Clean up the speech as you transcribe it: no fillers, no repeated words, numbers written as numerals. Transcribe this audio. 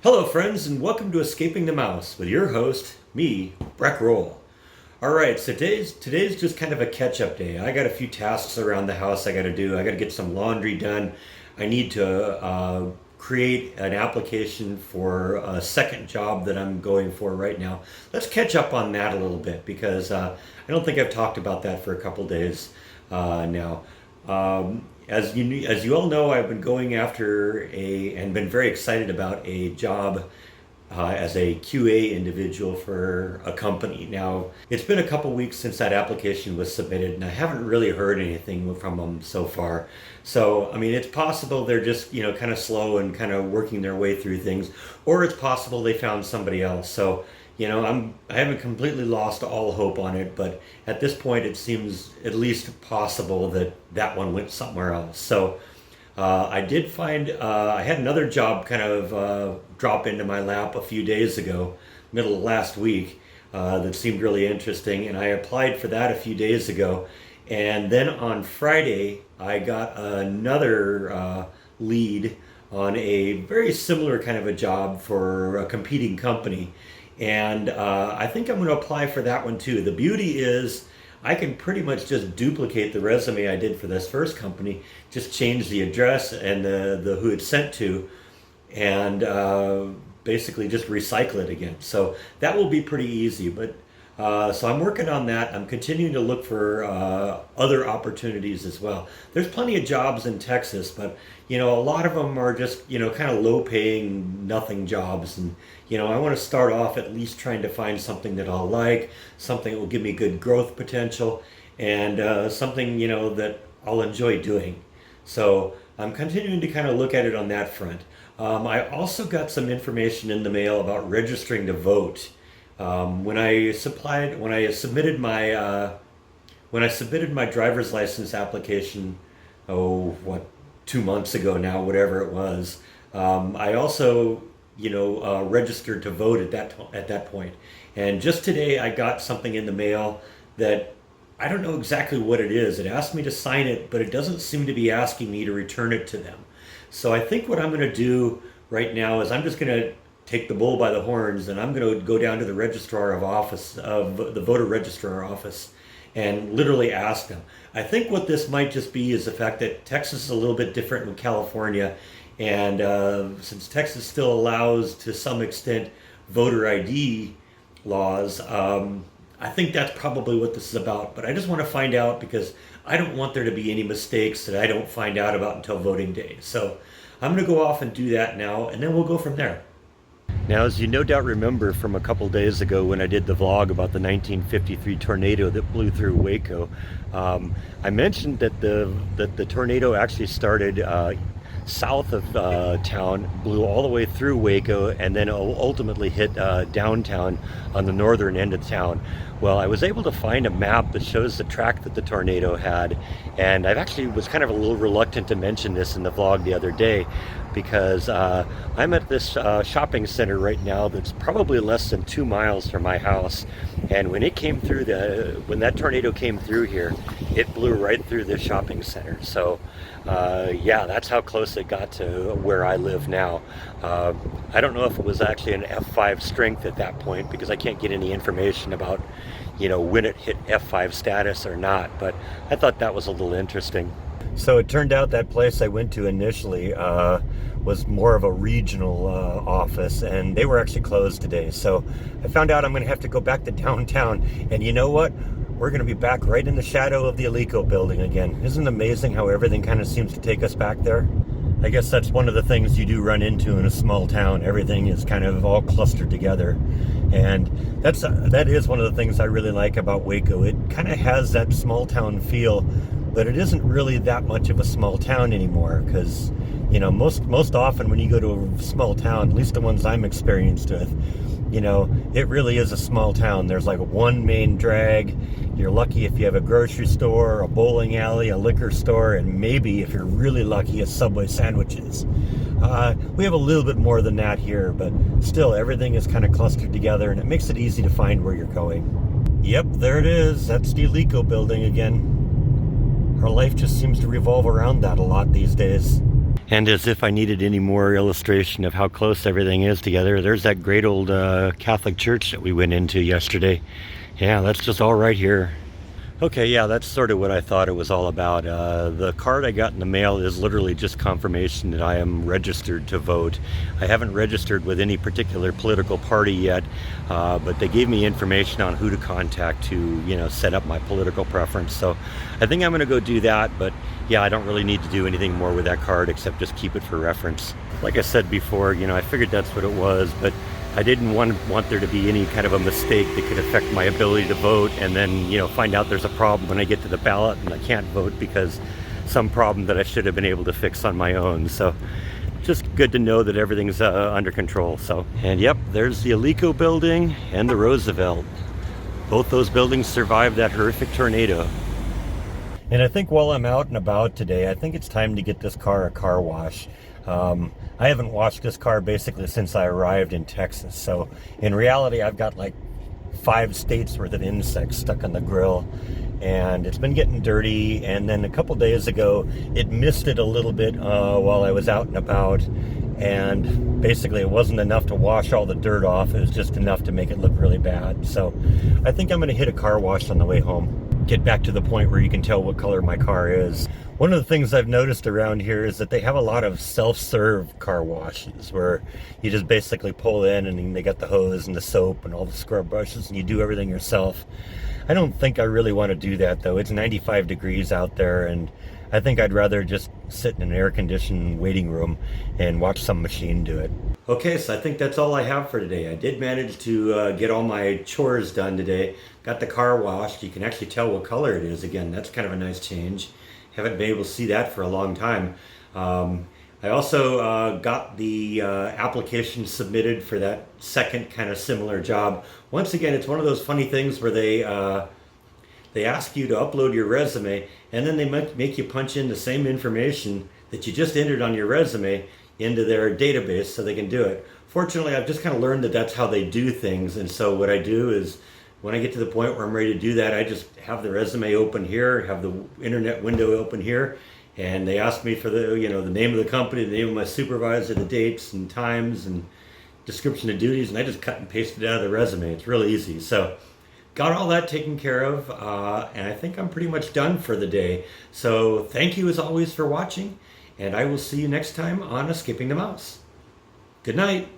Hello, friends, and welcome to Escaping the Mouse with your host, me, Breck Roll. All right, so today's just kind of a catch-up day. I got a few tasks around the house I got to do. I got to get some laundry done. I need to create an application for a second job that I'm going for right now. Let's catch up on that a little bit because I don't think I've talked about that for a couple days now. As you all know, I've been going after and been very excited about a job as a QA individual for a company. Now, it's been a couple weeks since that application was submitted, and I haven't really heard anything from them so far. So, I mean, it's possible they're just, kind of slow and kind of working their way through things, or it's possible they found somebody else. So, I haven't completely lost all hope on it, but at this point, it seems at least possible that that one went somewhere else. So, I did find I had another job kind of drop into my lap a few days ago, middle of last week, that seemed really interesting, and I applied for that a few days ago. And then on Friday, I got another lead on a very similar kind of a job for a competing company. And I think I'm going to apply for that one too. The beauty is I can pretty much just duplicate the resume I did for this first company, just change the address and the who it's sent to, and basically just recycle it again. So that will be pretty easy. But so I'm working on that. I'm continuing to look for other opportunities as well. There's plenty of jobs in Texas, but a lot of them are just kind of low-paying, nothing jobs, and I want to start off at least trying to find something that I'll like, something that will give me good growth potential, and something that I'll enjoy doing. So I'm continuing to kind of look at it on that front. I also got some information in the mail about registering to vote. When I submitted my driver's license application, 2 months ago now, whatever it was, I also registered to vote at that point. And just today I got something in the mail that I don't know exactly what it is. It asked me to sign it, but it doesn't seem to be asking me to return it to them. So I think what I'm going to do right now is I'm just going to take the bull by the horns, and I'm going to go down to the the voter registrar office, and literally ask them. I think what this might just be is the fact that Texas is a little bit different than California, and since Texas still allows to some extent voter ID laws, I think that's probably what this is about. But I just want to find out because I don't want there to be any mistakes that I don't find out about until voting day. So I'm going to go off and do that now, and then we'll go from there. Now, as you no doubt remember from a couple days ago when I did the vlog about the 1953 tornado that blew through Waco, I mentioned that the tornado actually started south of town, blew all the way through Waco, and then ultimately hit downtown on the northern end of town. Well, I was able to find a map that shows the track that the tornado had, and I actually was kind of a little reluctant to mention this in the vlog the other day because I'm at this shopping center right now that's probably less than 2 miles from my house, and when that tornado came through here, it blew right through the shopping center. So yeah, that's how close it got to where I live now. I don't know if it was actually an F5 strength at that point because I can't get any information about when it hit F5 status or not, but I thought that was a little interesting. So it turned out that place I went to initially was more of a regional office, and they were actually closed today. So I found out I'm going to have to go back to downtown, and you know what? We're going to be back right in the shadow of the Alico building again. Isn't it amazing how everything kind of seems to take us back there? I guess that's one of the things you do run into in a small town. Everything is kind of all clustered together. And that is one of the things I really like about Waco. It kind of has that small town feel, but it isn't really that much of a small town anymore because, most often when you go to a small town, at least the ones I'm experienced with, it really is a small town. There's like one main drag. You're lucky if you have a grocery store, a bowling alley, a liquor store, and maybe, if you're really lucky, a Subway sandwiches. We have a little bit more than that here, but still, everything is kind of clustered together, and it makes it easy to find where you're going. Yep, there it is. That's the Alico building again. Our life just seems to revolve around that a lot these days. And as if I needed any more illustration of how close everything is together, there's that great old Catholic church that we went into yesterday. Yeah, that's just all right here. Okay, yeah, that's sort of what I thought it was all about. The card I got in the mail is literally just confirmation that I am registered to vote. I haven't registered with any particular political party yet, but they gave me information on who to contact to, set up my political preference. So I think I'm going to go do that, but yeah, I don't really need to do anything more with that card except just keep it for reference. Like I said before, I figured that's what it was, but I didn't want there to be any kind of a mistake that could affect my ability to vote, and then find out there's a problem when I get to the ballot and I can't vote because some problem that I should have been able to fix on my own. So just good to know that everything's under control. So, and yep, there's the Alico building and the Roosevelt. Both those buildings survived that horrific tornado. And I think while I'm out and about today, I think it's time to get this car a car wash. I haven't washed this car basically since I arrived in Texas. So in reality, I've got like 5 states worth of insects stuck on the grill, and it's been getting dirty. And then a couple days ago, it misted a little bit while I was out and about. And basically it wasn't enough to wash all the dirt off. It was just enough to make it look really bad. So I think I'm going to hit a car wash on the way home. Get back to the point where you can tell what color my car is. One of the things I've noticed around here is that they have a lot of self-serve car washes where you just basically pull in and they got the hose and the soap and all the scrub brushes and you do everything yourself. I don't think I really want to do that though. It's 95 degrees out there, and I think I'd rather just sit in an air-conditioned waiting room and watch some machine do it. Okay, so I think that's all I have for today. I did manage to get all my chores done today. Got the car washed. You can actually tell what color it is. Again, that's kind of a nice change. Haven't been able to see that for a long time. I also got the application submitted for that second kind of similar job. Once again, it's one of those funny things where they ask you to upload your resume, and then they make you punch in the same information that you just entered on your resume into their database so they can do it. Fortunately, I've just kind of learned that that's how they do things, and so what I do is when I get to the point where I'm ready to do that, I just have the resume open here, have the internet window open here, and they ask me for the name of the company, the name of my supervisor, the dates and times and description of duties, and I just cut and paste it out of the resume. It's really easy. So got all that taken care of, and I think I'm pretty much done for the day. So thank you as always for watching, and I will see you next time on A Skipping the Mouse. Good night.